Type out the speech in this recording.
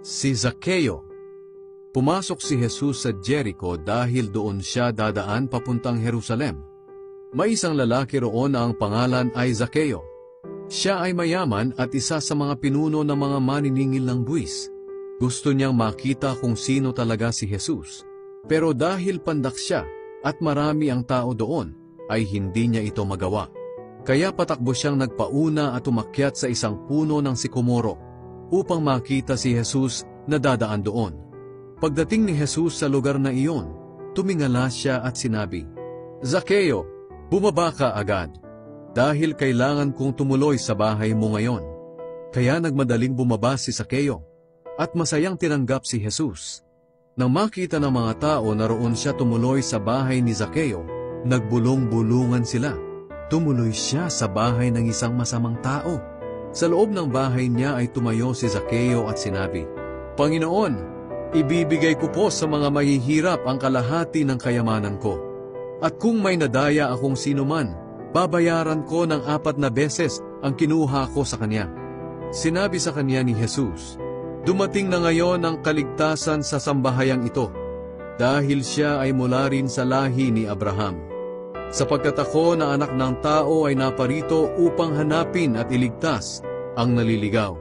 Si Zaccheo. Pumasok si Jesus sa Jericho dahil doon siya dadaan papuntang Jerusalem. May isang lalaki roon na ang pangalan ay Zaccheo. Siya ay mayaman at isa sa mga pinuno ng mga maniningil ng buwis. Gusto niyang makita kung sino talaga si Jesus. Pero dahil pandak siya at marami ang tao doon, ay hindi niya ito magawa. Kaya patakbo siyang nagpauna at umakyat sa isang puno ng sikomoro upang makita si Jesus na dadaan doon. Pagdating ni Jesus sa lugar na iyon, tumingala siya at sinabi, "Zaccheo, bumaba ka agad, dahil kailangan kong tumuloy sa bahay mo ngayon." Kaya nagmadaling bumaba si Zaccheo, at masayang tinanggap si Jesus. Nang makita ng mga tao na roon siya tumuloy sa bahay ni Zaccheo, nagbulong-bulungan sila. Tumuloy siya sa bahay ng isang masamang tao. Sa loob ng bahay niya ay tumayo si Zaccheo at sinabi, "Panginoon, ibibigay ko po sa mga mahihirap ang kalahati ng kayamanan ko. At kung may nadaya akong sinuman, babayaran ko ng 4 na beses ang kinuha ko sa kanya." Sinabi sa kanya ni Jesus, "Dumating na ngayon ang kaligtasan sa sambahayang ito, dahil siya ay mula rin sa lahi ni Abraham. Sapagkat ako na anak ng tao ay naparito upang hanapin at iligtas ang naliligaw."